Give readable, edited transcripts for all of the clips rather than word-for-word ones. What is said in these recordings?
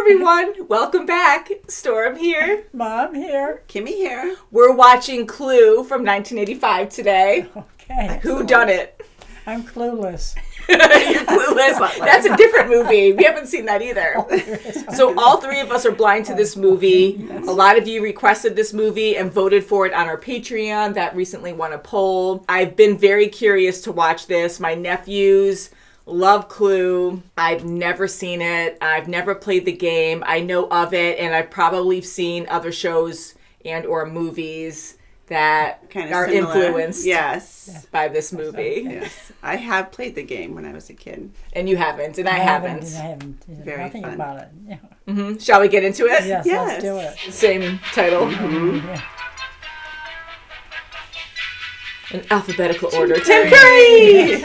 everyone. Welcome back. Storm here. Mom here. Kimmy here. We're watching Clue from 1985 today. Okay. Who done it? I'm clueless. You're clueless. That's a different movie. We haven't seen that either. So all three of us are blind to this movie. Yes. A lot of you requested this movie and voted for it on our Patreon. That recently won a poll. I've been very curious to watch this. My nephews love Clue. I've never seen it. I've never played the game. I know of it, and I've probably seen other shows and or movies that kind of are similar. Influenced by this movie. Yes. I have played the game when I was a kid. And you haven't, and I haven't. I haven't. Very nothing fun. About it. Yeah. Mm-hmm. Shall we get into it? Yes, let's do it. Same title. Mm-hmm. Yeah. In alphabeutical order. Tim Curry!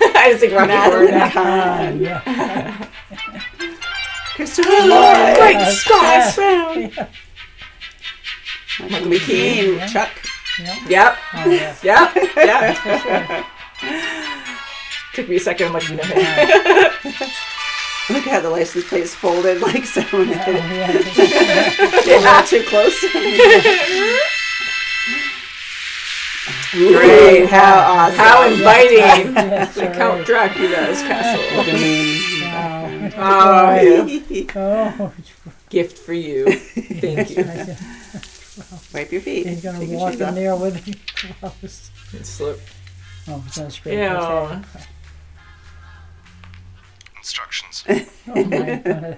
I just think we're on order. Christopher Lloyd. Great Scott! Yeah. Michael McKean. Chuck. Yep. Oh, yes. Yep. Yep. For sure. Took me a second. I'm like, no. Look how the license plate is folded like someone did. Yeah. Not too close. Great. How awesome. How inviting. Yes, The Count Dracula's castle. Wow. Yeah. Oh, Gift for you. Thank you. Wipe your feet. he's going Take to your walk shoes in off. there with the gloves. Slip. Oh, that's great. Yeah. Instructions. Oh, my God.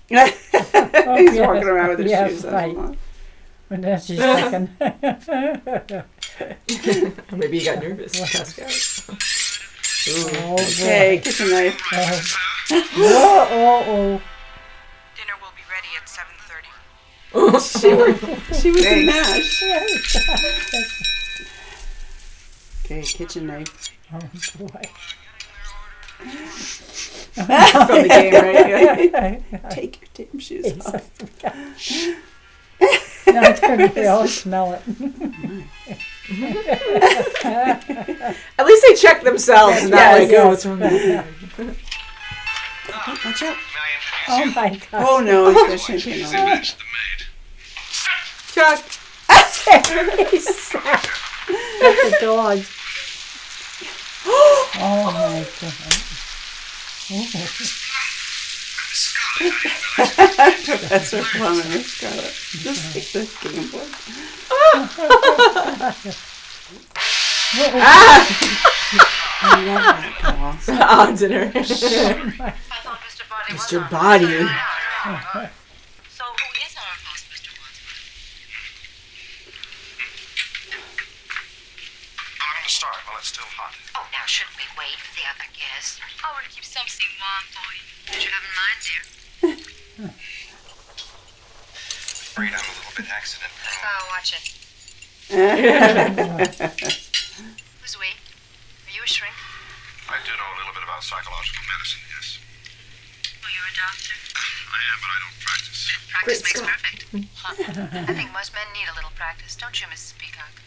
He's walking around with his shoes right. on. But then she's talking. Or maybe you got nervous. Oh, Okay, kitchen knife. Oh. Dinner will be ready at 7:30. She was in MASH. Okay, kitchen knife. Oh, boy. From the game, right? Yeah. Take your damn shoes off. Now it's going to all smell it. At least they check themselves. Not like, oh, what's wrong with you? Watch out. Oh, my God. Oh, no, it's got champagne on it. Finish the maid. Chuck. That's the dog. Oh, my God. Professor Plum and Miss Scarlet. Just like the game board. I love that doll. The odds in her. I thought Mr. Body was Mr. on. Body. So who is our boss, Mr. Watson? I'm going to start while it's still hot. Oh, now shouldn't we wait for the other guests? I want to keep something warm for you. Did you have in mind, dear? Afraid I'm a little bit accident prone. Oh, watch it. Who's we? Are you a shrink? I do know a little bit about psychological medicine, yes. Oh, you're a doctor? I am, but I don't practice. Practice Great makes Scott. perfect. Huh. I think most men need a little practice, don't you, Mrs. Peacock?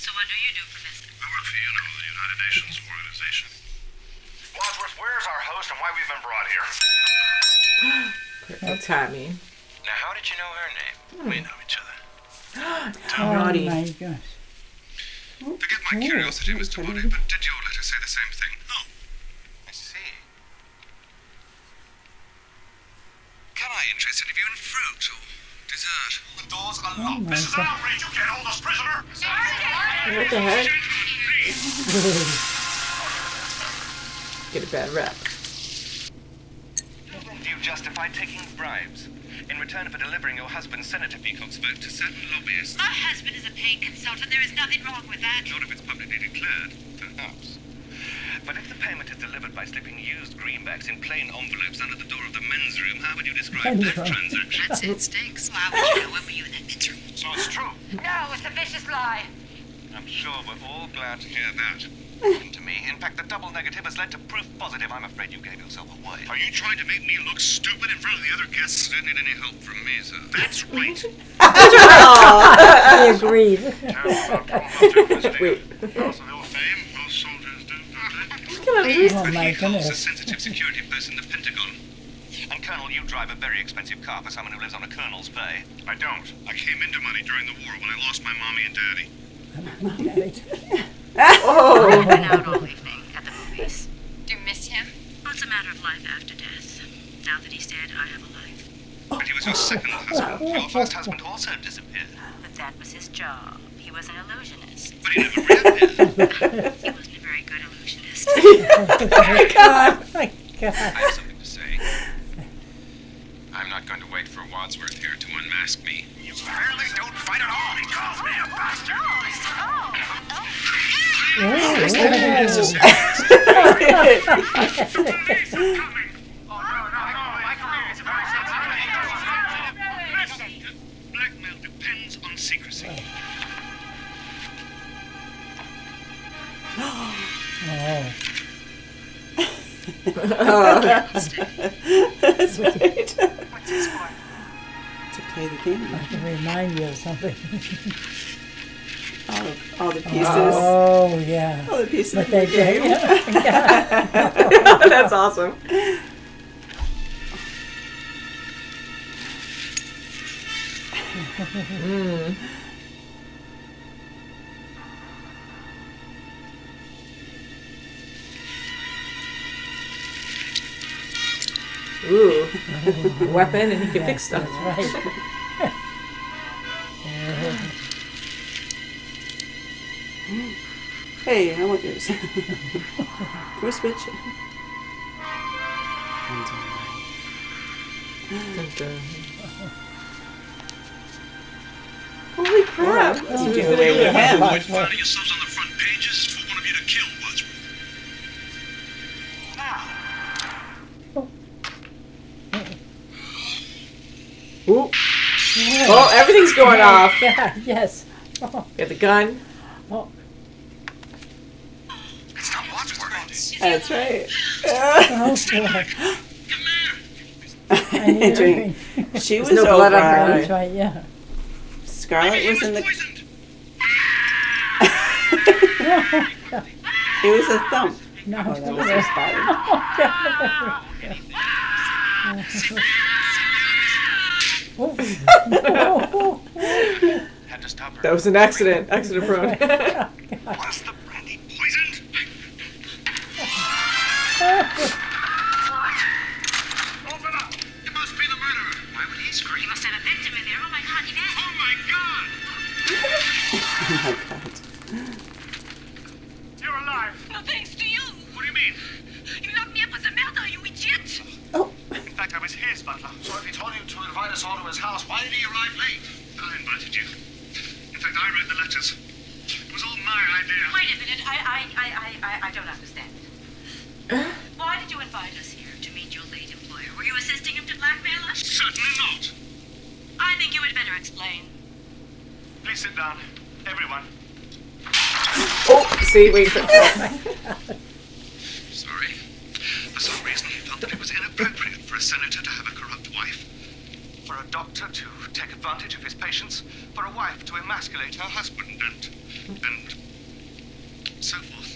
So what do you do, Professor? I work for, the United Nations Organization. Wadsworth, where's our host and why we've been brought here? Perfect timing. Now, how did you know her name? We know each other. Oh, Naughty. my gosh. Forgive my curiosity, Mr. Body, but did your letter say the same thing? No. I see. Can I interest any of you in fruit or dessert? The doors are locked. This is an outrage. You can't hold us prisoner. What the heck? Get a bad rep. Do you justify taking bribes in return for delivering your husband's Senator Peacock's vote to certain lobbyists? My husband is a paid consultant. There is nothing wrong with that. Not if it's publicly declared, perhaps. But if the payment is delivered by slipping used greenbacks in plain envelopes under the door of the men's room, how would you describe that transaction? That's it, stinks. Why would you know it? Were you in that men's room? So it's true. No, it's a vicious lie. I'm sure we're all glad to hear that. And to me, in fact, the double negative has led to proof positive. I'm afraid you gave yourself away. Are you trying to make me look stupid in front of the other guests? Don't need any help from me, sir. That's right. I agreed. Terrible problem, Mr. President. Wait. House of ill fame, most soldiers do, don't they? But my he holds a goodness. sensitive security post in the Pentagon. And Colonel, you drive a very expensive car for someone who lives on a colonel's pay. I don't. I came into money during the war when I lost my mommy and daddy. Oh. I've been out all evening at the movies. Do you miss him? Well, it's a matter of life after death. Now that he's dead, I have a life. But he was your second husband. Your first husband also disappeared. But that was his job. He was an illusionist. But he never reappeared. He wasn't a very good illusionist. Oh my God. I have something to say. I'm not going to wait for Wadsworth here to unmask me. You really don't fight at all. He calls me a bastard. Blackmail depends on secrecy. That's right. What's this for? To play the game. To remind you of something. All the pieces. Oh, yeah. All the pieces But of they the game. did. Yeah. That's awesome. Ooh, weapon, and he can fix stuff. That's right. Hey, I want yours. Can we switch it? Holy crap! Wow, you do away with him. Quit finding yourselves on the front pages for one of you to kill Wadsworth. Ooh. Oh, everything's going off. Yeah, yes. Oh, Got the gun. oh. It's not Wadsworth. That's right. Oh, boy. I need a Drink. drink. She was no blood on her over. That's right, yeah. Scarlett was in the. Poisoned. It was a thump. No, Oh, that was his body. Had to stop her. That was an accident. Accident prone. Was the brandy poisoned? Open up. It must be the murderer. Why would he scream? He must have a victim in there. Oh my God, Yvette. Oh my God! Oh my God. You're alive. No thanks to you. What do you mean? You locked me up as a murderer, you idiot. Oh. In fact, I was his butler. So if he told you to invite us all to his house, why did he arrive late? I invited you. In fact, I read the letters. It was all my idea. Wait a minute. I don't understand. Why did you invite us here to meet your late employer? Were you assisting him to blackmail us? Certainly not. I think you had better explain. Please sit down. Everyone. Oh, see, wait for Sorry. For some reason, he felt that it was inappropriate for a senator to have a corrupt wife. For a doctor to take advantage of his patients. For a wife to emasculate her husband And so forth.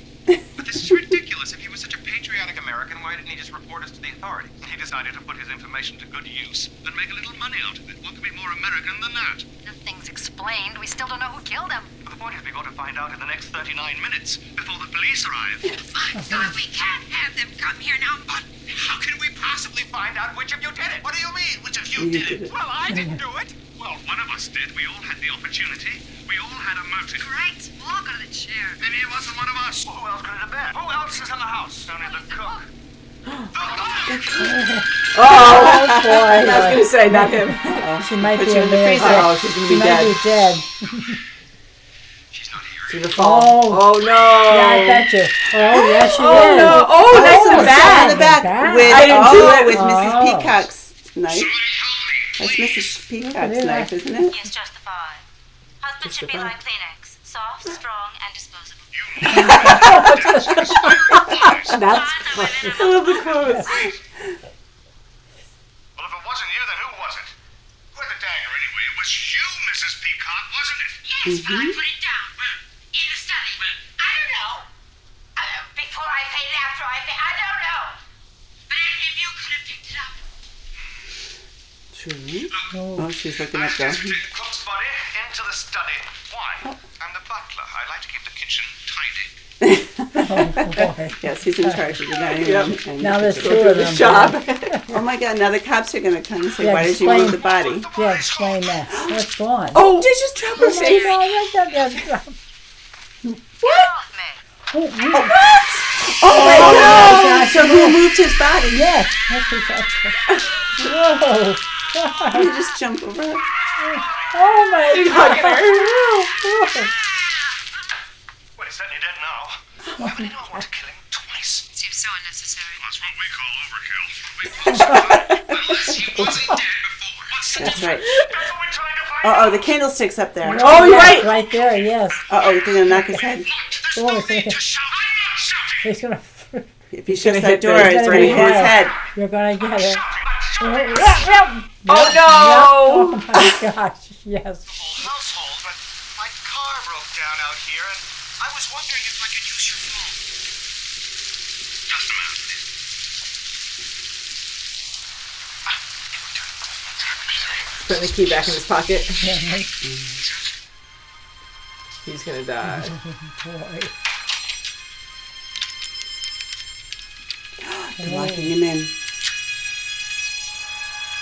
But this is ridiculous. If he was such a patriotic American, why didn't he just report us to the authorities? He decided to put his information to good use. Then make a little money out of it. What could be more American than that? Nothing's explained. We still don't know who killed him. The point is, we've got to find out in the next 39 minutes before the police arrive. My God, we can't have them come here now. But how can we possibly find out which of you did it? What do you mean? Which of you You did did it? it. Well, I didn't do it. Well, one of us did. We all had the opportunity. We all had a motive. Great. We'll all go to the chair. Maybe it wasn't one of us. Who else could it have been? Who else is in the house? Only the cook. Oh, Boy, I was gonna say not him. she might Put be you in the American. freezer. Oh, she's gonna She be might dead. be dead. She's not here. She's gonna fall. Oh. Oh no. Yeah, I bet you. Oh, yes, she Oh is. no. Oh, nice and On the bad. back Bad. with, I didn't do it. with Oh. Mrs. Peacock's knife. Somebody help me, That's please. Mrs. Peacock's Yeah. knife, isn't it? Yes, just the five. Husband should be Justified. like Kleenex. Soft, strong, and disposable. That's funny. I love the quotes. Well, if it wasn't you, then who was it? Who had the dagger anyway? It was you, Mrs. Peacock, wasn't it? Yes, but I put it down. In the study. I don't know. Before I fainted, after I True. Oh, she's looking up there. Take the cook's body into the study. Why? I'm the butler. I like to keep the kitchen tidy. Oh, boy. Yes, he's in charge of the dining room. And Now there's two Do of this them. job. oh my God! Now the cops are gonna come and say, Yeah, "Why did you explain. move the body?" Yeah, explain that. What's going on? Oh, Did you just drop her Oh, face? Oh my God! So who moved his body? Yes. That's exactly. Whoa. He just jumped over her. Oh my He's God. hugging her. Whoa. Well, he's certainly dead now. Why would anyone want to kill him twice? Seems so unnecessary. That's what we call overkill. Unless he wasn't dead before. What's the That's right. That's what we're trying to find. Oh, the candlestick's up there. Oh, you're Yes, right. right there, yes. You're gonna knock his head. There's Oh, no it's need okay. to shout. I'm not shouting. He's gonna. If he shuts gonna that hit door, the- it's gonna gonna be hit his quiet. head. You're gonna get it. Shouting. Oh Oh no! my gosh, yes. Whole household, but my car broke down out here, and I was wondering if I could use your phone. Just a minute, please. Putting the key back in his pocket. Yeah, He's gonna die. boy. They're locking him in.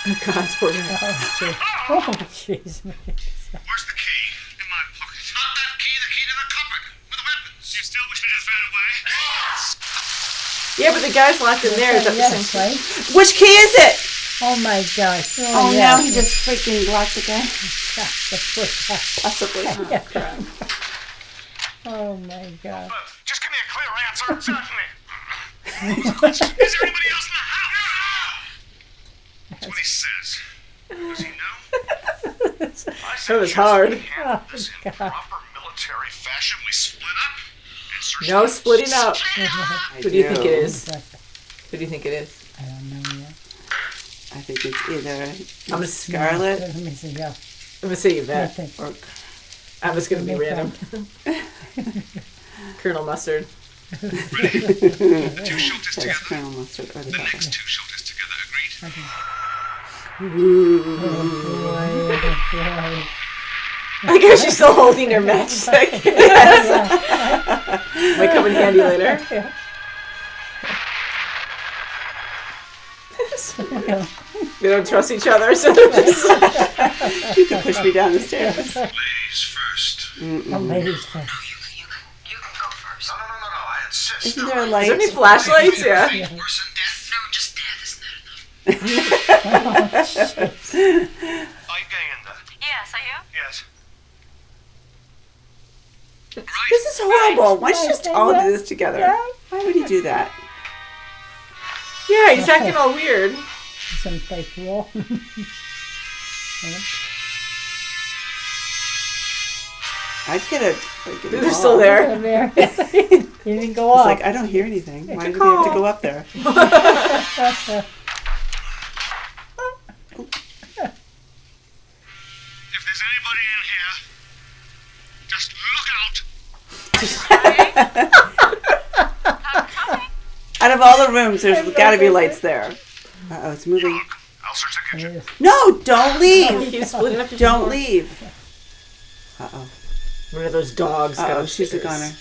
Oh God, poor guy. Oh, jeez. Where's the key? In my pocket. Not that key, the key to the cupboard. With the weapons. You still wish me to throw it away? Yes. Yeah, but the guy's locked in there. Is that the Yes, same? right? Which key is it? Oh my gosh. Oh, yeah. no, he just freaking blocked the guy. Possibly. Oh my God. Just give me a clear answer. Certainly. Is there anybody else in the house? That's what he says. Does he know? That was hard. Oh, This in God. proper military fashion. We split up. And search No splitting up. I Who do you think it is? I Who do you think it is? don't know yet. I think it's either I'm a Scarlet Let me see. Yeah. I'm gonna say I Yvette. think. or I'm just gonna be random. Colonel Mustard. Two shoulders that's together. Colonel Mustard or the The butler. next two shoulders together. Agreed? Boy. I guess she's still holding her matchstick. Might come in handy later. They don't trust each other, so they're just You can push me down the stairs. Ladies first. Oh, ladies first. You can go first. No, I insist. Isn't there a Is light? there any flashlights? Yeah. Worse than death? No, just death. Isn't that enough? Are you going in there? Yes, are you? Yes. Right. This is horrible. Why don't you just all do this together? Yeah. Why would he do that? Yeah, he's acting all weird. Some fake wall. I'd get a freaking They're call. still there. He didn't go It's up. like, I don't hear anything. Why do they have to go up there? If there's anybody in here, just look out. Out of all the rooms, there's got to be lights there. Uh-oh, it's moving. Look, I'll search the kitchen. No, don't leave. He's splitting up. Don't leave. Uh-oh. One of those dogs. got Uh-oh, she's a upstairs.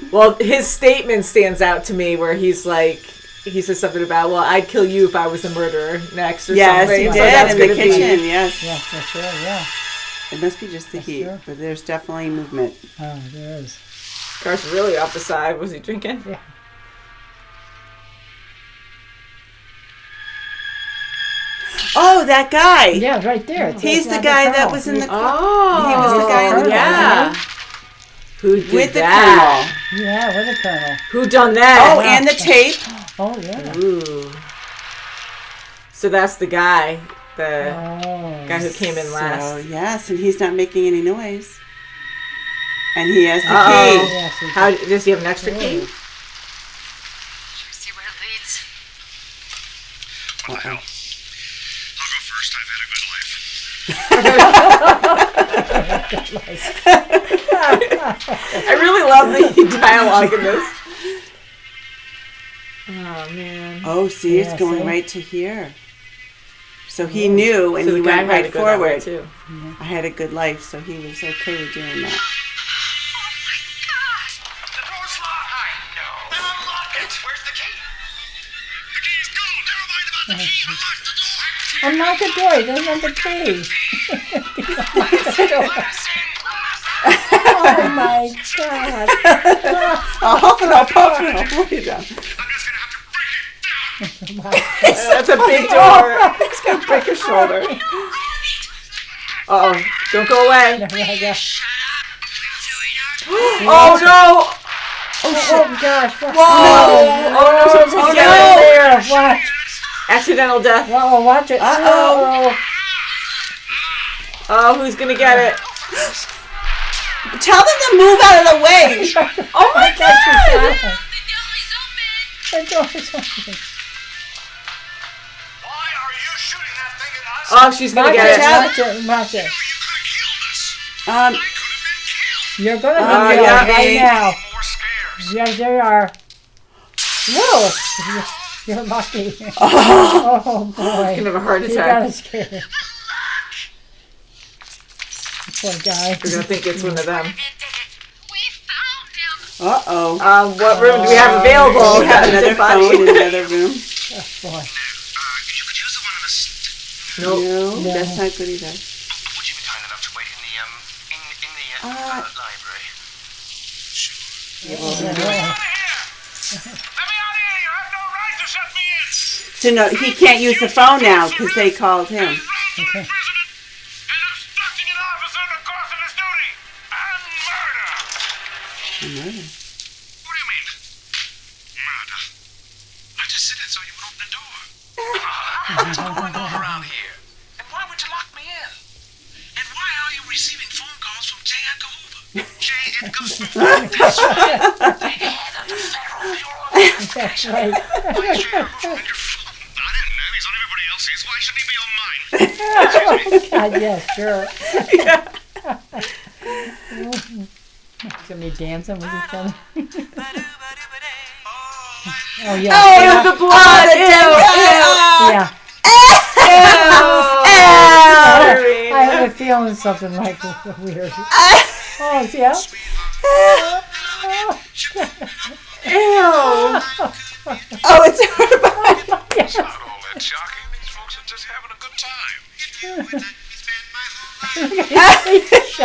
goner. Well, his statement stands out to me where he's like, he says something about, well, I'd kill you if I was a murderer next or Yes, something. he So did that's in the gonna be- kitchen, yes. Yeah, for sure, yeah. It must be just the heat, true. but there's definitely movement. Oh, there is. Car's really off the side. Was he drinking? Yeah. Oh, that guy. Yeah, right there. He's the guy that was in the Oh, He was the guy in the yeah. Who did with the that? colonel. Yeah, with a colonel. Who done that? Oh, and the tape. Oh, yeah. Ooh. So that's the guy, the Oh. guy who came in So, last. yes, and he's not making any noise. And he has the Uh-oh. key. Yes, he- How does he have an extra key? Should we see where it leads? What the hell? I'll go first. I've had a good life. I really love the dialogue in this. Oh man. Oh, see, Yeah, it's going see? right to here. So he knew, and So he the guy went had right to go that way, forward. too. I had a good life, so he was okay with doing that. The door's locked. I know. Then unlock it. Where's the key? The key's gone. Never mind about the key. Unlock the door. Unlock the door. He doesn't have the key. Oh my God. I'll huff and I'll puff and I'll blow you down. I'm just gonna have to break it down. That's a big door. He's going to break his shoulder. Uh-oh. Don't go away. No, I got- Oh, no. Oh gosh. What? Whoa. Oh, no. Someone's Oh, going to no. get it. There. Watch. Accidental death. Uh-oh, watch it. Uh-oh. Oh, who's going to get it? Tell them to move out of the way. Oh, my God. The door is open. Why are you shooting that thing at us? Oh, she's going to get it. Watch it. Watch it. You could have killed us. Um, I could have been killed. You're gonna be yeah. killed right now. More scares. Yes, they are. Whoa! You're lucky. Oh boy. He's going to have a heart You attack. got scared. Poor guy. We're going to think it's one of them. We found him. uh-oh. What room do we have available? We have another phone in another room. Boy. You could use the one in the... Nope. No, that's not good either. Would you be kind enough to wait in the, library? Yeah. Let me out of here! You have no right to shut me in! So no, he can't use the phone now because they called him. Run from the president and obstructing an officer in the course of his duty and murder! Murder. What do you mean? Murder? I just said it so you would open the door. What's going on around here? And why would you lock me in? And why are you receiving phone calls from J. Edgar Hoover? J. Edgar Hoover? That's right. The head of the Federal Bureau of That's right. Why is J. Edgar Hoover on your phone? I don't know. He's on everybody else's. Why shouldn't he be on mine? God, yes, sure. He's gonna be dancing with each other. Oh yeah. Oh, the blood. Yeah. I have a feeling something like weird. Oh yeah. Ew. Oh, it's her. It's not all that shocking. These folks are just having a good time.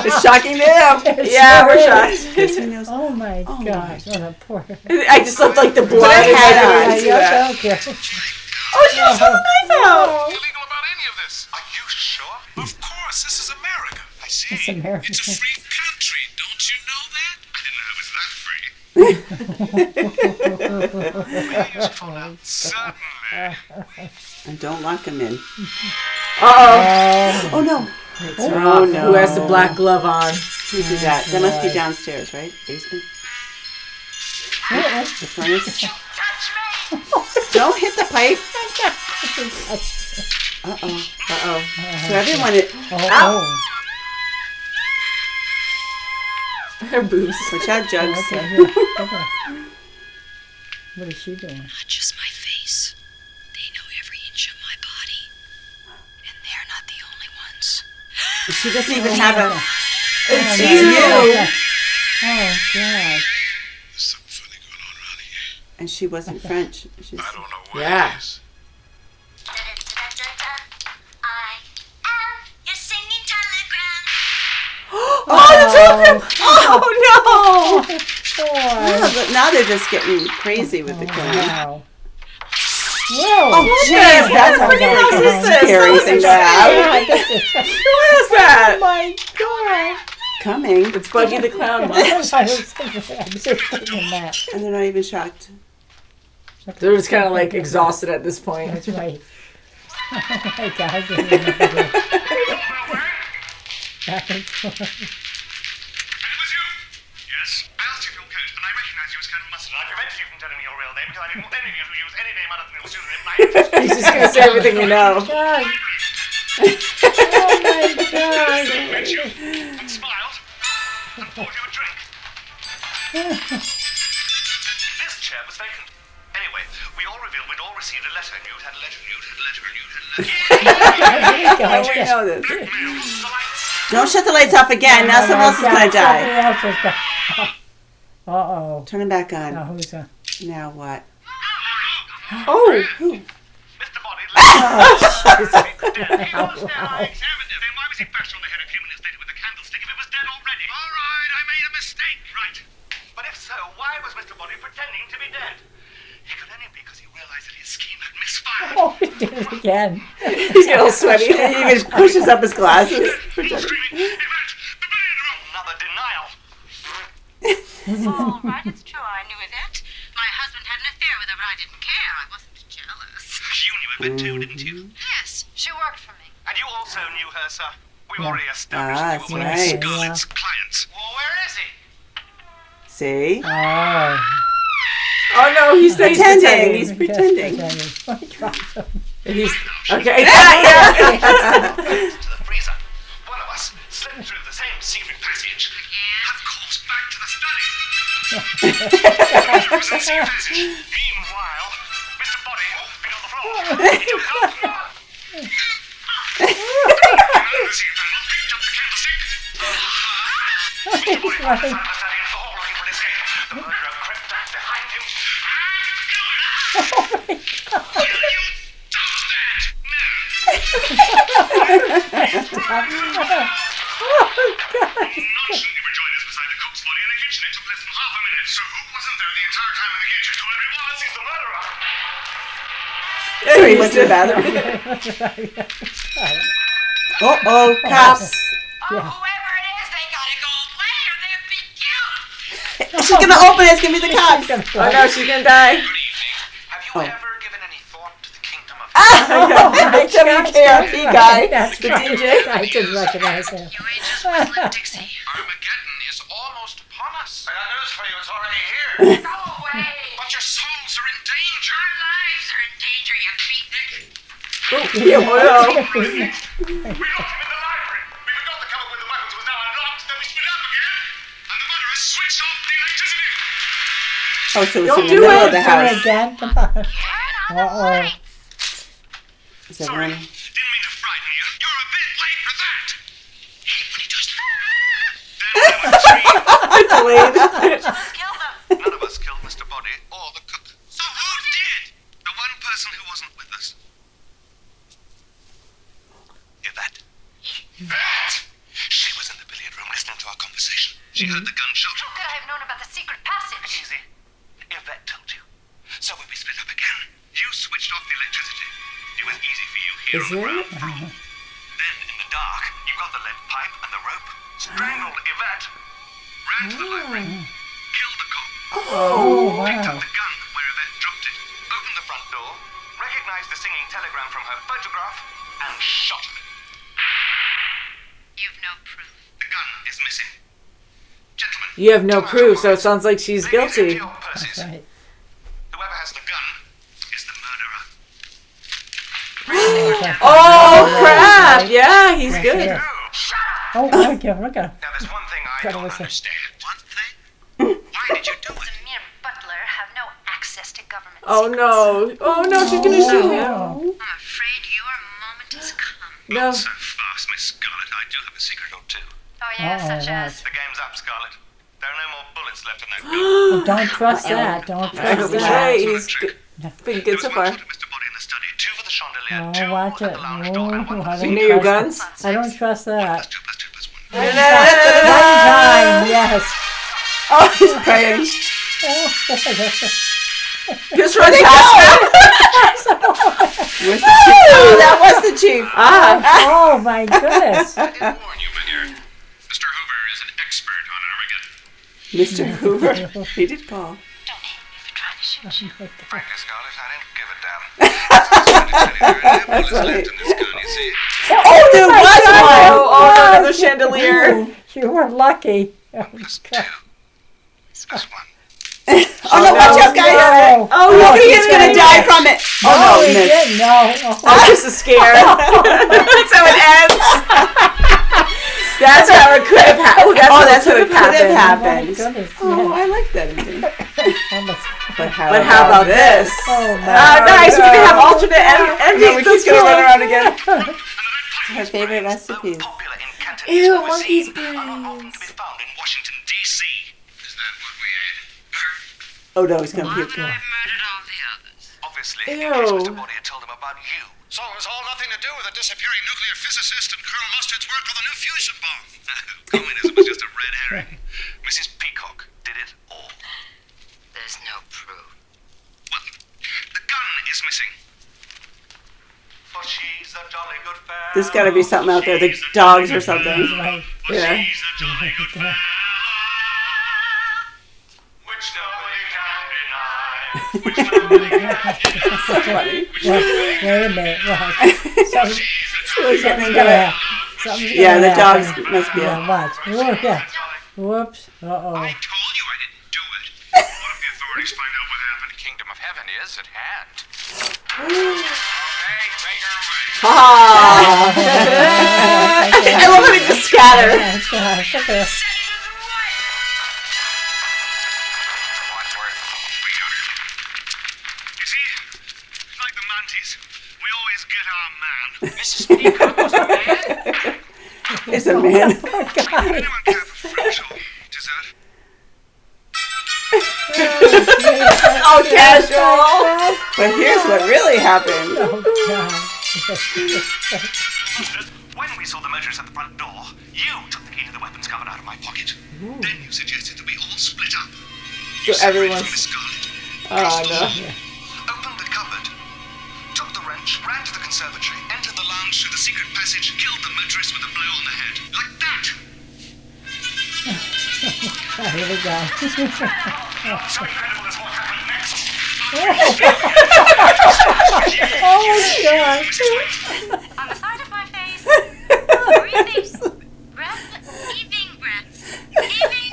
It's shocking to him. Yeah, we're shocked. Yes, he knows. Oh my gosh, what a poor. I just looked like the blood. Put a hat on. Yeah, okay. Oh, she just pulled the knife out. Illegal about any of this. Are you sure? Of course. This is America. I see. It's America. It's a free country. Don't you know that? I didn't know it was that free. May I use your phone now? Certainly. And don't lock him in. Uh-oh. Oh no. It's rough. no. Who has the black glove on? Who did that? That must be downstairs, right? Basement. The furnace. Don't hit the pipe. Uh-oh. Uh-oh. So everyone is... Oh, Her boobs. Watch out, Jugs. okay. Here. Okay. What is she doing? Not just my face. They know every inch of my body. And they're not the only ones. She doesn't even have a... It's Oh, you. Oh God. There's something funny going on around here. And she wasn't French. She's... I don't know what Yeah. it is. I am your singing telegram. Oh, the two of them. Oh, Boy. Yeah, but now they're just getting crazy with the killing. Wow. Whoa. Oh, jeez, that's a Freaking very house is this? scary That was thing to have. no! Who is that? Oh my God. Coming. It's Buggy the Clown. I was thinking that. And they're not even shocked. They're just kind of like exhausted at this point. That's right. Oh my God. Back and forth. And it was you. Yes. I asked you for your coat, and I recognized you as Colonel Mustard. I prevented you from telling me your real name because I didn't want any of you to use any name other than your pseudonym. My interest He's just gonna say everything you know. God. Oh my God. met you and smiled and bought you a drink. This chair was vacant. Anyway, we all revealed we'd all received a letter, and you'd had a letter, and you'd had a letter, and you'd had a letter. We know this. Blackmail. The lights. Don't shut the lights off again. Now someone else is going to die. Somebody else is going. Uh-oh. Turn them back on. Now who's that? Now what? Oh. Mr. Body, Oh, He was dead. I examined him. Then why was he bashed on the head a few minutes later with a candlestick if he was dead already? All right, I made a mistake. Right. But if so, why was Mr. Body pretending to be dead? It could only be because he realized that his scheme had misfired. Oh, he did it again. He's getting all sweaty. He even pushes up his glasses. Screaming, Yvette, the billiard room. Another denial. All right, it's true. I knew that. My husband had an affair with her, but I didn't care. I wasn't jealous. You knew Yvette too, didn't you? Yes, she worked for me. And you also knew her, sir. We've Yeah. already established Ah, that you were one that's of right. Scarlett's clients. Well, where is he? See? Oh. Oh no, he's Pretending. He's Just pretending. Oh, he dropped him. He's okay. Yeah. To the freezer. One of us slipped through the same secret passage. Of course, back to the study. It was a secret passage. Meanwhile, Mr. Body been on the floor. He jumped out. The secret panel picked up the candlestick. Mr. Body was inside the study into the hall looking for an escape. The murderer crept back behind him and killed him. Will you stop that? Nonsense, you were joined us beside the cook's body in the kitchen. It took less than half a minute. So who wasn't there the entire time in the kitchen? Whoever he was, he's the murderer. So he went to the bathroom. Uh-oh, cops. Oh, whoever it is, they gotta go away or they'll be killed. She's going to open it. It's going to be the cops. Oh no, she's gonna die. Good evening. Have you ever given any thought to the kingdom of WKRP guy. That's The right. DJ. I didn't recognize him. You ain't just whistling Dixie. Armageddon is almost upon us. I got news for you. It's already here. Go away. But your souls are in danger. Our lives are in danger, you beatnik. Yeah, well, We locked him in the library. We forgot the cupboard with the weapons was now unlocked. Then we split up again. And the murderer switched off the electricity. Oh, so it's Don't in the do middle it. of the Do it house. again. Come on. Turn on the Uh-oh. lights. Is that Sorry. one? Didn't mean to frighten you. You're a bit late for that. Hate when he does that. delayed. Kill them. None of us killed Mr. Body or the cook. So who did? The one person who wasn't with us. Yvette. Yvette! She was in the billiard room listening to our conversation. She heard the gunshot. How could I have known about the secret passage? Easy. Yvette told you. So when we split up again, you switched off the electricity. It was easy for you here on the ground floor. Then, in the dark, you got the lead pipe and the rope, strangled Yvette, ran to the library, killed the cop, Oh, picked wow. up the gun where Yvette dropped it, opened the front door, recognized the singing telegram from her photograph, and shot her. You've no proof. The gun is missing. Gentlemen. You have no proof, so it sounds like she's ladies, guilty. empty your purses. Right. Whoever has the gun is the murderer. Oh crap! Yeah, he's good. Yeah. Shut up! Oh, look at him. Look at him. Now, there's one thing I Gotta don't listen. understand. One thing? Why did you do it? The mere butler have no access to government Oh no! Oh no! She's gonna shoot him. Oh. secrets. I'm afraid your moment has come. No. So fast, Miss Scarlet. I do have a secret or two. Oh, yeah, Uh-oh, such as... The game's up, Scarlet. There are no more bullets left in that gun. Oh, don't trust that. Don't I hope trust he's that. right. He's been There good was so one far. foot of Mr. Body in the study, two for the chandelier, Oh, two watch at it. the lounge door, and one Oh, I So you don't know your trust guns? I don't trust that. plus two plus two plus one. One time, yes. Oh, he's praying. Just run past him. Where's the chief? Oh, that was the chief. Ah! Oh my goodness. I did warn you, my dear. Mr. Hoover is an expert on Armageddon. Mr. Hoover. He did call. Don't hate me for trying to shoot you. Frankly, Scarlet, I didn't give a damn. That's funny. left in this gun, you see. Oh, there was Oh, one. oh, another chandelier. You were lucky. Oh, Plus two. God. Plus one. Oh, no, watch out, guys. No. Oh, He's going to die from it. Oh, Oh, no, he miss. didn't. No. Oh. Oh, just a scare. That's how it ends. That's how it could have happened. That's what it could have Oh, my happened. goodness. Oh, I like that ending. Almost. But how about this? Oh, my. Nice. We can have alternate endings. No, we keep gonna run around again. Her favorite recipes. Popular in Cantonese Ew, cuisine monkey's and are often to be found in Washington, D.C. Is that what we ate? Oh no, he's gonna puke. I've murdered all the others. Obviously, Ew. in case Mr. Body had told him about you. So it was all nothing to do with the disappearing nuclear physicist and Colonel Mustard's work on the new fusion bomb. Communism was just a red herring. Mrs. Peacock did it all. There's no proof. Well, the gun is missing. But she's a jolly good fellow. There's gotta be something out there. The dogs or something. Right. Yeah. She's a jolly good fellow. Which nobody can deny. Which nobody can deny. So funny. Wait a minute. Something's Something's gonna happen. Something's Yeah, gonna the happen. dogs must be Yeah, out. watch. Whoop, yeah. Whoops. Uh-oh. I told you I didn't do it. What if the authorities find out what happened? The kingdom of heaven is at hand. Okay, take her away. Ah. I love when it just scatter. You see, like the mantis, we always get our man. Mrs. Peacock was a man. It's a man. Anyone care for French or dessert? Oh, casual. But here's what really happened. Oh, God. When we saw the murderers at the front door, you took the key to the weapons cupboard out of my pocket. Then you suggested that we all split up. You So separated everyone's- from Miss Scarlet. Oh, no. Opened the cupboard, took the wrench, ran to the conservatory, entered the lounge through the secret passage, killed the murderess with a blow on the head. Like that! Here we go. Not so incredible as what happened next. Oh, my God. On the side of my face. Breathing. Breath. Heaving breaths. Heaving.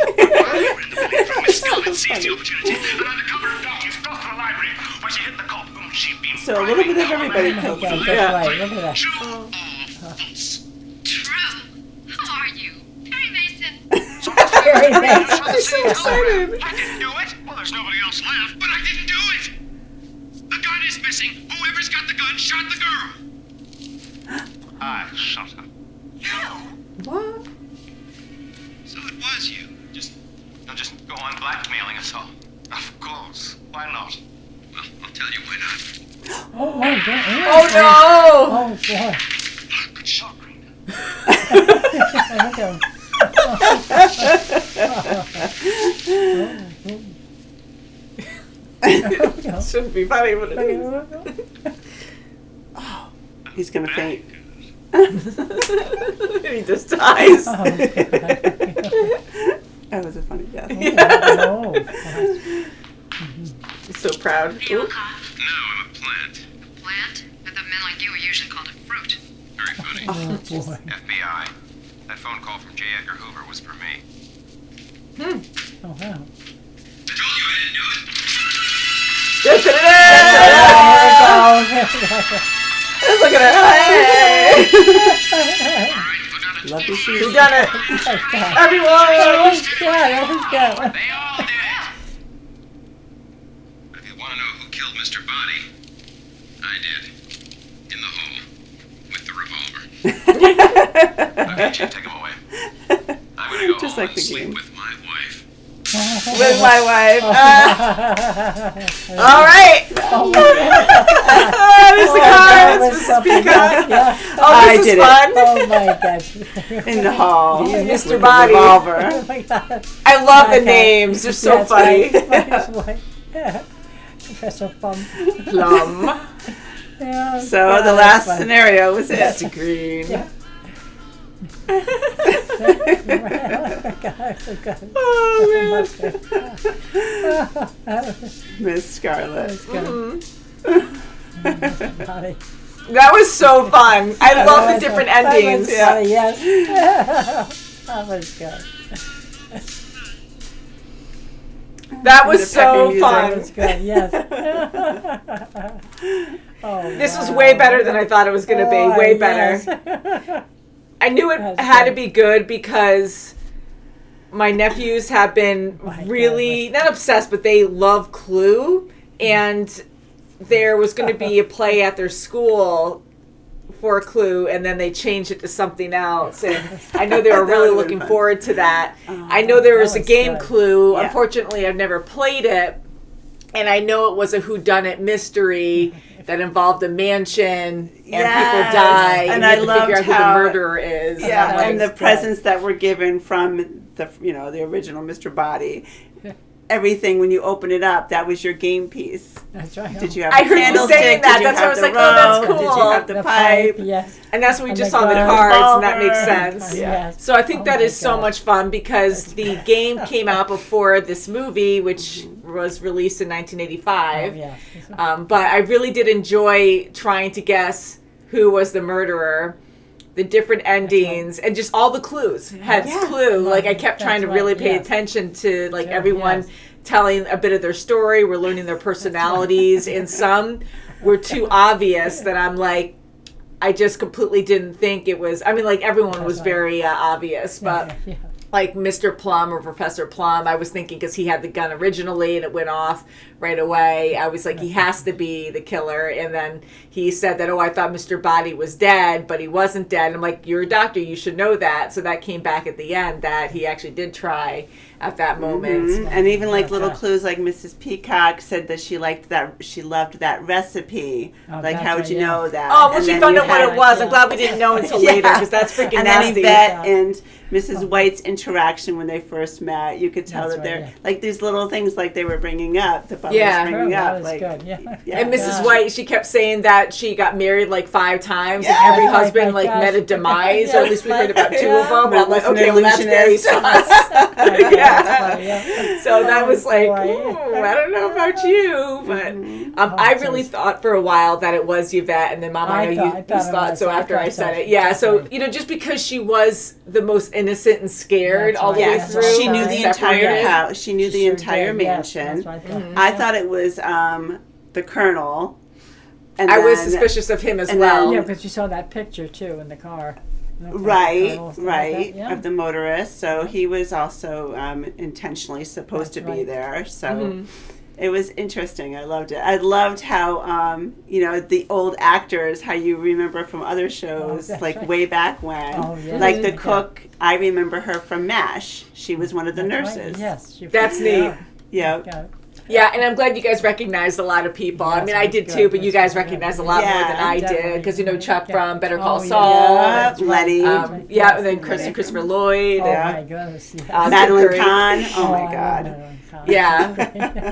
Miss Scarlet seized the opportunity and under cover of darkness crossed to the library where she hit the cop whom she'd been So a little bit of everybody Oh, killed my God. them. That's Yeah. right. Look at that. True or false? True. How are you? Perry Mason. Very nice. I'm so excited. I didn't do it. Well, there's nobody else left, but I didn't do it. The gun is missing. Whoever's got the gun shot the girl. I shot her. You? What? So it was you. Just go on blackmailing us all. Of course. Why not? Well, I'll tell you why not. Oh, my God. Oh, no. Oh, boy. Good shot, Green. Look at him. Shouldn't be funny, but it is. He's gonna faint. He just dies. Oh, God. That was a funny death. Oh, He's so proud. Are you a Ooh. cop? No, I'm a plant. A plant? I thought men like you were usually called a fruit. Very funny. oh, boy. FBI. That phone call from J. Edgar Hoover was for me. Oh, wow. I told you I didn't do it. Look at her. Hey. All right, put down the Love to see We've it. done it. Everyone. Oh, God. They all did it. But if you want to know who killed Mr. Body, I did. In the hole. With the revolver. Okay, Chief, take him away. I'm going to go Just home like and the sleep game. with my wife. With my wife. All right. There's the cards. Mrs. Peacock. Yeah. Oh, I this did is it. fun. Oh, my God. In the hall. Mr. with the Body. revolver. Oh, my God. I love the Okay. names. They're so That's funny. right. Professor Plum. Plum. Yeah, So yeah, the that's last fun. scenario was That's it. green. Yeah. Miss Scarlet. That was so fun. I love the different endings. That was funny, yes. That was good. That was The so peppy fun. That was good, yes. Oh, This was way better than I thought it was going to be. Way better. I knew it That's had to good. be good because my nephews have been My really, not obsessed, but they love Clue. And there was going to be a play at their school for Clue, and then they changed it to something else. And I know they were That really would've been looking fun. forward to that. I know there was a was game good. Clue. Yeah. Unfortunately, I've never played it. And I know it was a whodunit mystery that involved a mansion and people Yes. die, and And you I have to figure loved out who how- the murderer is. Yeah, Like, and the good. presents that were given from the original Mr. Body. Everything, when you open it up, that was your game piece. That's right. Did you have I a heard you candlestick? saying Did that. you That's why I have was the like, oh, that's rope? Did you cool. have the pipe? Yes. And that's what we And just the saw the gun. cards, and that makes Revolver. sense. Yes. So I think Oh that my is so God. much fun because the game came out before this movie, which was released in 1985. Oh, yes. But I really did enjoy trying to guess who was the murderer, the different endings, and just all the clues had Yeah. clue. Like I kept That's trying to right, really pay yes. attention to like Yeah, everyone yes. telling a bit of their story. We're learning their personalities, and some were too obvious that I'm like, I just completely didn't think it was. I mean, like everyone was right. very obvious, but Yeah. like Mr. Plum or Professor Plum, I was thinking because he had the gun originally and it went off right away. I was like, he has to be the killer. And then he said that, oh, I thought Mr. Body was dead, but he wasn't dead. And I'm like, you're a doctor, you should know that. So that came back at the end that he actually did try at that moment. Mhm. And even like little Okay. clues, like Mrs. Peacock said that she loved that recipe. Oh, Like, that's how would right, you yeah. know that? Oh, well, And she then found you out what had- it was. I'm yeah. glad we didn't know until Yeah. later because that's freaking And then nasty. Yvette and Mrs. White's interaction when they first met, you could tell That's that right, they're yeah. like these little things like they were bringing up. The butler Yeah. was bringing Oh, up. that was Like, good. Yeah. yeah. And Mrs. God. White, she kept saying that she got married like 5 times, Yeah. and every Oh my husband like gosh. met a demise, Yeah. or at least we heard about 2 Yeah. of them. And I'm like, That was okay, an well that's very illusionist. sus. That's Yeah. funny, yeah. So that Oh, was like, boy. ooh, I don't know about you, but Mm-hmm. I so really it's- thought for a while that it was Yvette, and then Mom, I know you it thought was. so after I thought said so. it. Yeah, so Okay. just because she was the most innocent and scared That's all the right. way Yes, through, she knew the entire separated. house. She knew the Sure entire did, yes, mansion. that's what I thought. I thought it was the Colonel. And I was then- suspicious of him as and well. then- Yeah, because you saw that picture too in the car. Looked like the Right, Colonel, stuff like right, that, yeah. of the motorist. So he was also intentionally supposed That's to be right. there. So Mm-hmm. it was interesting. I loved it. I loved how the old actors, how you remember from other shows, that's like right. way back when. Oh, yeah. Like the Yeah. cook, I remember her from MASH. She was one of the That's right, nurses. Yes. she- That's neat. Yeah. Yeah. Yeah, and I'm glad you guys recognized a lot of people. I Yes, mean, I did that's too, good. but you That's guys good. recognized a lot more Yeah, than I did definitely. because Chuck Yeah. from Better Call Oh, yeah. Saul. Yeah, That's right. Letty. That's right. Yeah, and then Yes. Christopher Lloyd. Oh Yeah. my goodness. Yes. Madeline Curry. Kahn. Oh I my love God. Madeline Kahn. Yeah.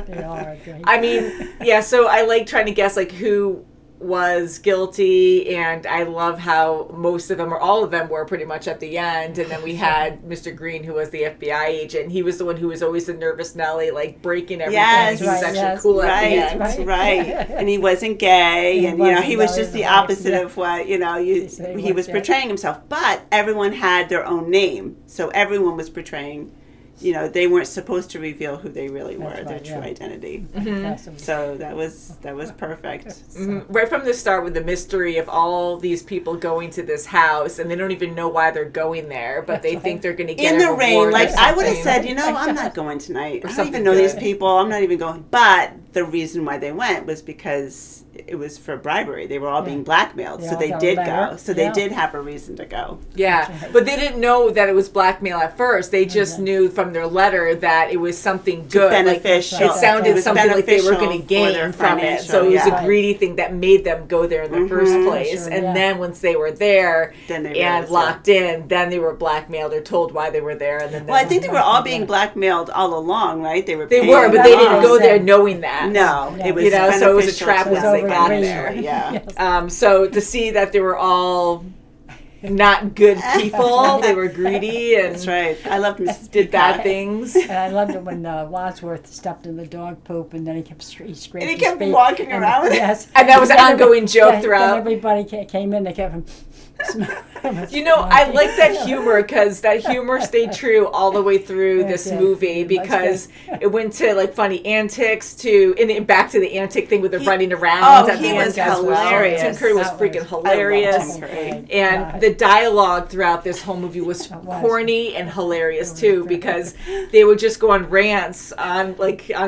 They are great. I mean, yeah, so I like trying to guess like who was guilty, and I love how most of them or all of them were pretty much at the end. And then we had Mr. Green, who was the FBI agent. He was the one who was always the nervous Nelly, like breaking everything. Yes. He was Right, actually yes. cool at the Right, end. Right. right. And he wasn't gay, He and wasn't he was gay, just the right, opposite yeah. of what said he he was was gay. portraying himself. But everyone had their own name, so everyone was portraying. They weren't supposed to reveal who they really were, That's their right, true yeah. identity. Yes, it was- So that was perfect. Mhm. Right from the start with the mystery of all these people going to this house, and they don't even know why they're going there, but they think they're going to get In a the rain, reward or like I would have something. said, I'm not going tonight. I don't something even know these good. people. I'm not even going. But the reason why they went was because it was for bribery. They were all being blackmailed, They so all they got a did letter. go. So they Yeah. did have a reason to go. Yeah, but they didn't know that it was blackmail at first. They just knew from their letter that it was something good. Beneficial. Like, it sounded It was something like they were beneficial going to for their gain from it. financial, So it was yeah. a greedy thing that made them go there in the first place. Sure, and yeah. then once they were there Then they and realized, locked in, then they were blackmailed or told why they were there. And then Well, I think they were all being blackmailed all along, right? They were. they paying were, but they them didn't off. go there knowing that. No, Yeah. it was So it was a beneficial trap to once them. they got Overagreed. there. Yeah. Yes. So to see that they were all not good people, they were greedy and That's right. I loved Mrs. did bad Peacock. things. And I loved it when Wadsworth stepped in the dog poop, and then he kept scraping. And he kept walking around with it. Yes, And that was an Then- ongoing joke then throughout. everybody came in. They kept him. I like that humor because that humor stayed true all the way through this Yeah, movie it was because good. it went to like funny antics and back to the antic thing with the running around. Oh, at he the was end as well. hilarious. Tim Curry was That freaking was- hilarious. Tim Curry. And the the dialogue throughout this whole movie was corny and hilarious too, because they would just go on rants on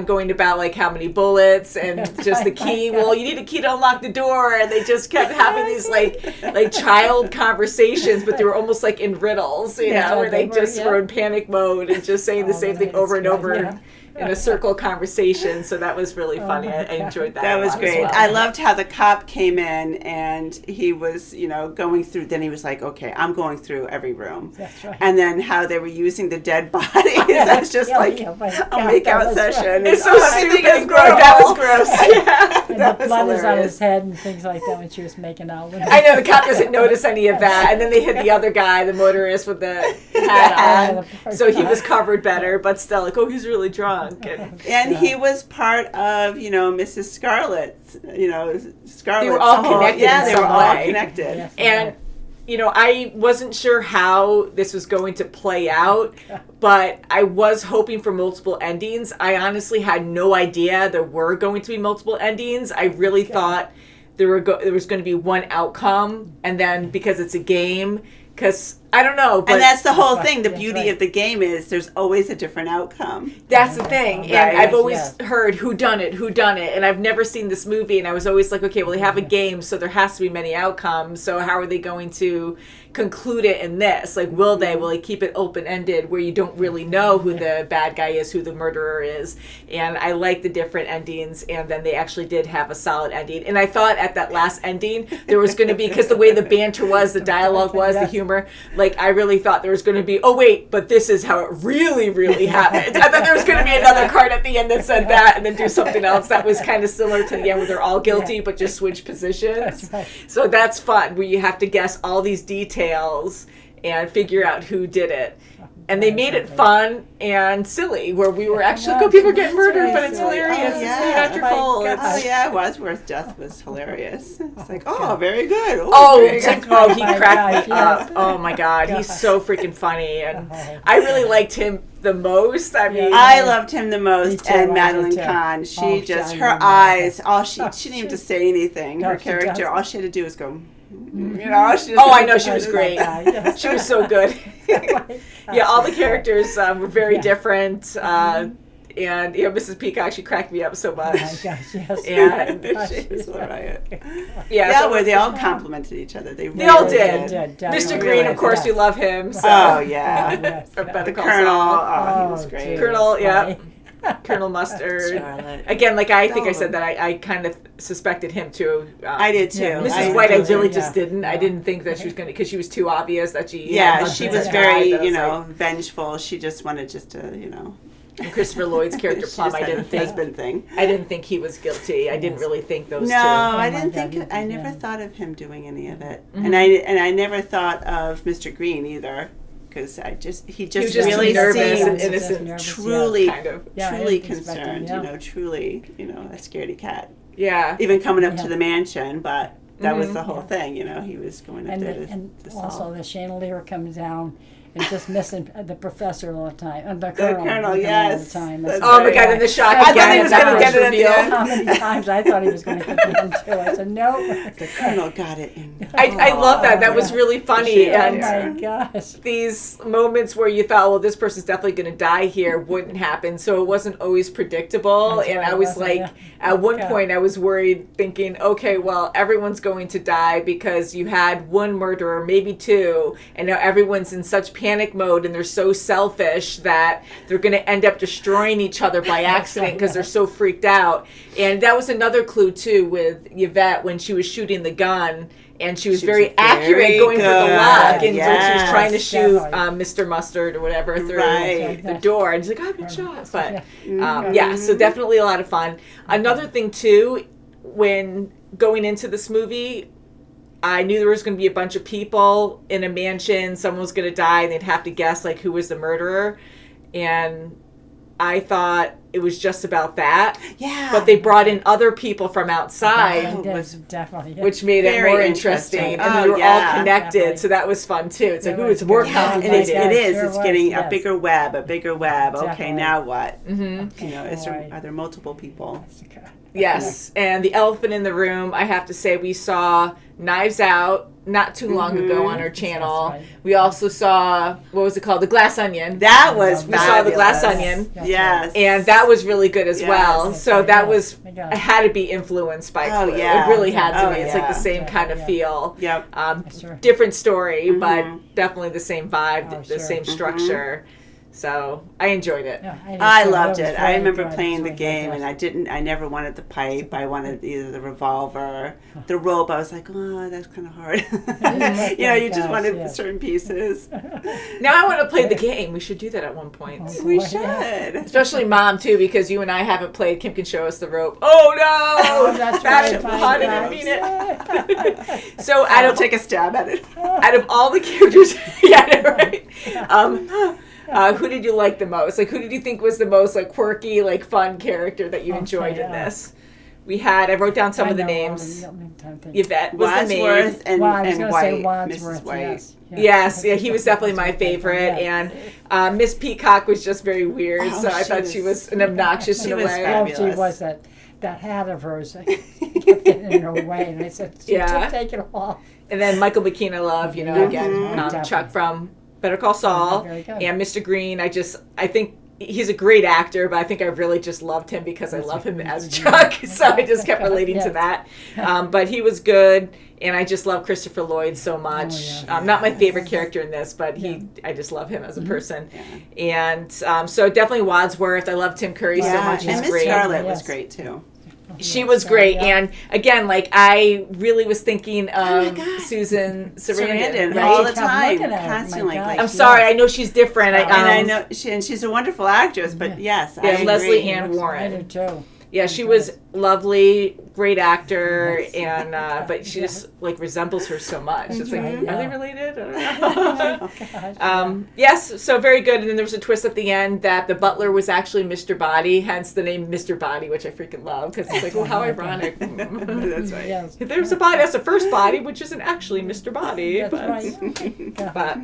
going about like how many bullets and just the key. Well, you need a key to unlock the door, and they just kept having these like child conversations, but they were almost like in riddles, where they just were in panic mode and just saying the same thing over and over. In a circle conversation, so that was really funny. I enjoyed that. That was great. Well. I loved how the cop came in and he was, going through. Then he was like, "Okay, I'm going through every room." That's right. And then how they were using the dead bodies. That's just a make-out session. Right. It's so stupid and gross. That was gross. Yeah, And that the was blood is on hilarious. his head and things like that when she was making out with him. I know the cop doesn't notice any of that, and then they hit the other guy, the motorist, with the hat on, so he was covered better. But still, like, he's really drunk. And he was part of, Mrs. Scarlett's, Scarlett's. They were all connected. Yeah, they were all way. connected. Yes. And I wasn't sure how this was going to play out, but I was hoping for multiple endings. I honestly had no idea there were going to be multiple endings. I really thought there was going to be one outcome, and then because it's a game, because I don't know. But And that's the whole thing. The That's beauty right. of the game is there's always a different outcome. that's the thing. Right. And I've always Yes. heard who done it, and I've never seen this movie, and I was always like, okay, well, they have a game, so there has to be many outcomes. So how are they going to conclude it in this? Like, will they keep it open-ended where you don't really know who the bad guy is, who the murderer is? And I like the different endings, and then they actually did have a solid ending. And I thought at that last ending there was going to be, because the way the banter was, the dialogue was, the humor, like I really thought there was going to be, oh wait, but this is how it really, really happened. I thought there was going to be another card at the end that said that, and then do something else that was kind of similar to the end where they're all guilty but just switch positions. That's right. So that's fun, where you have to guess all these details and figure out who did it. And they made it fun and silly, where we were actually, people are getting murdered, but it's hilarious. It's theatrical. Wadsworth's death was hilarious. It's like, very good. Oh, very good. he my cracked me gosh, up. Oh my God, he's so freaking funny, and I really liked him the most. I mean, I loved him the Me most, too, and I Madeline did too. Kahn. She I her love eyes, Madeline. she didn't even have to say anything. No, Her she character, doesn't. all she had to do was go, I know, she was great. Yes. She was so good. Yeah, all the characters were very different. And Mrs. Peacock, she cracked me up so Oh my much. gosh, yes. And She was all right. yeah, so where they all complimented each other. They all really did. Mr. Mr. Green, of course, we love him. So. Oh, yeah. Yes. Or Better The Call Colonel, Saul. he was great. dear. Colonel, yeah. Right. Colonel Mustard. Charlotte. Again, like I think I Oh. said that I kind of suspected him too. I did too. Yeah, Mrs. White, I really yeah. just didn't. I Yeah. didn't think that she was going to, because she was too obvious that she. Yeah, had she husbands was that very, died, that I was like- vengeful. She just wanted to, and Christopher Lloyd's character she Plum, just I had a didn't think. husband thing. I didn't think he was guilty. I didn't really think those No, two. I my didn't God, think. I never yeah. thought of him doing any of it, Mm-hmm. and I never thought of Mr. Green either, because he just was just really nervous seemed and innocent, nervous, truly, kind of. Yeah, I truly didn't expect him, concerned. yeah. Truly, a scaredy cat. Yeah. Even coming up Yeah. to the mansion, but that was Mhm. the whole thing. He was going up And, there and to also solve. the chandelier comes down and just missing the professor all the time. And the Colonel, colonel all the yes. time. That's Oh my right. God! And the shock I thought again he at was that gonna first get it at the reveal. end. How many times I thought he was going to hit the end too. I said, no. The Colonel got it. I love that. That was really funny. Yeah. And Oh my gosh. these moments where you thought, well, this person's definitely going to die here, wouldn't happen. So it wasn't always predictable. That's And right, I was wasn't like, it? at one Yeah. point, I was worried, thinking, okay, well, everyone's going to die because you had one murderer, maybe two, and now everyone's in such panic mode and they're so selfish that they're going to end up destroying each other by accident because they're so freaked out. And that was another clue, too, with Yvette when she was shooting the gun. And she was very accurate going for the lock, and when she was trying to shoot Mr. Mustard or whatever through Right. the door, and she's like, "I've been shot." But Mm-hmm. so definitely a lot of fun. Another thing too, when going into this movie, I knew there was going to be a bunch of people in a mansion. Someone was going to die, and they'd have to guess like who was the murderer. And I thought it was just about that. Yeah. But they brought in other people from outside, It was is, definitely. Yeah. which made it Very more interesting. interesting. Oh, And we were yeah. all connected, Definitely. so that was fun too. It's like, It ooh, was it's more good. Yeah, and complicated. it is. Sure It's was, getting yes. a bigger web. Okay, Definitely. now what? Mm-hmm. You know, Boy. are there multiple people? Yes, and the elephant in the room, I have to say, we saw Knives Out not too long ago on our channel. That's right. We also saw, what was it called? The Glass Onion. That was We saw The Glass fabulous. Onion. That's Yes. right. And that was really good as Yes. well. That's So right, that yes. was, My God. it had to be influenced by Oh, Clue. yeah. It really had to Oh, be. It's like the yeah. same kind of Yeah. feel. Yep. Sure. Different story, Mm-hmm. but definitely the same vibe, Oh, the sure. same structure. So I enjoyed it. Yeah, I did too. loved was it. I very remember good. playing It the was game, really and good. I never wanted the pipe. I wanted either the revolver, the rope. I was like, oh, that's kind of hard. You know, you just gosh, wanted yeah. certain pieces. Now I want to play the game. We should do that at one point. Oh, We boy, should. yeah. Especially Mom, too, because you and I haven't played. Kim can show us the rope. Oh, no! Oh, that's That right. is- my how did I gosh. mean it? So I out will of, take a stab at it. out of all the characters, yeah, right? Who did you like the most? Like, who did you think was the most, like, quirky, like, fun character that you enjoyed in this? I wrote down some of the names. Yvette was the maid. Wadsworth and, Well, I was and gonna White, say Wadsworth, Mrs. White. yes. Yes, yeah, he was definitely my That's what I favorite, thought, yeah. and Miss Peacock was just very weird, Oh, so I thought she was an obnoxious she in a was way. fabulous. Well, she was that hat of hers kept getting in her way, and I said, Yeah. take it off. And then Michael McKean, I love, you know, Mhm. again, Definitely. Chuck from Better Call Saul, Very good. and Mr. Green. I think he's a great actor, but I think I really just loved him because I love him as Chuck, so I just kept relating to that. But he was good, and I just love Christopher Lloyd so much. Oh, yeah. Not my favorite character in this, but I just love him as a person. And so definitely Wadsworth. I love Tim Curry so much. and He's Miss great. Scarlett was Yes. great too. She was great, Yeah. and again, like I really was thinking of God. Susan Sarandon Sarandon, all right? the Kept time, looking at her, constantly. my Like, I'm gosh. sorry, Yes. I know she's different. and I know she's a wonderful actress, but yes, I Yeah, agree. Leslie Ann I do Warren. too. Yeah, she was lovely, great actor, and but she just like resembles her so much. It's like, right, are they yeah. related? I don't know. Gosh, Yes, so very good. And then there was a twist at the end that the butler was actually Mr. Body, hence the name Mr. Body, which I freaking love because it's like, well, how ironic. That's right. Yes. There's a body. That's the first body, which isn't actually Mr. Body. That's but, right. but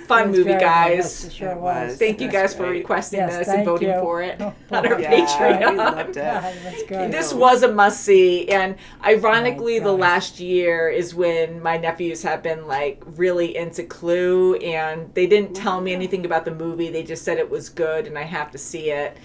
fun It's movie, very good. guys. Yes, it sure It was. was. Thank you That's guys for great. requesting Yes, this and thank voting you. for it Oh, on our Yeah, we Patreon. loved it. God, that's good. This was a must see, and ironically, the gosh. last year is when my nephews have been like really into Clue, and they didn't tell me anything about the movie. They just said it was good, and I have to see it.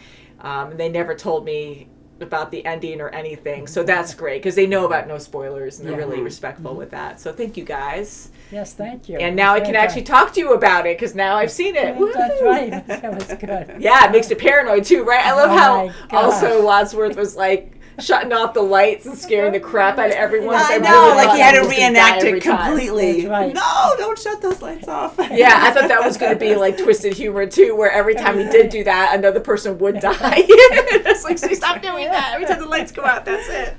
And they never told me about the ending or anything, so that's great because they know about no spoilers and they're Yeah. really respectful with that. So thank you guys, Yes, thank you. and now I can actually talk to you about it because now I've seen it. That's Woo! right. That was good. Yeah, it makes you paranoid too, right? I love Oh how my gosh. also Wadsworth was like shutting off the lights and scaring the crap out of everyone. So I really know, like thought he had to was gonna die reenact every it time. completely. That's right. No, don't shut those lights off. Yeah, I thought that was going to be like twisted humor too, where every time he did do that, another person would die. It's like, so stop doing that. Every time the lights go out, that's it.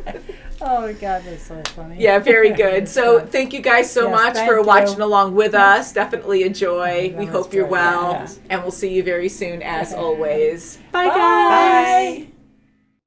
Oh my God, that's so funny. Yeah, very good. So thank you guys so Yes, much thank for you. watching along with us. Definitely enjoy. That We was hope you're great. well, Yes. and we'll see you very soon as always. Bye, Bye. guys. Bye.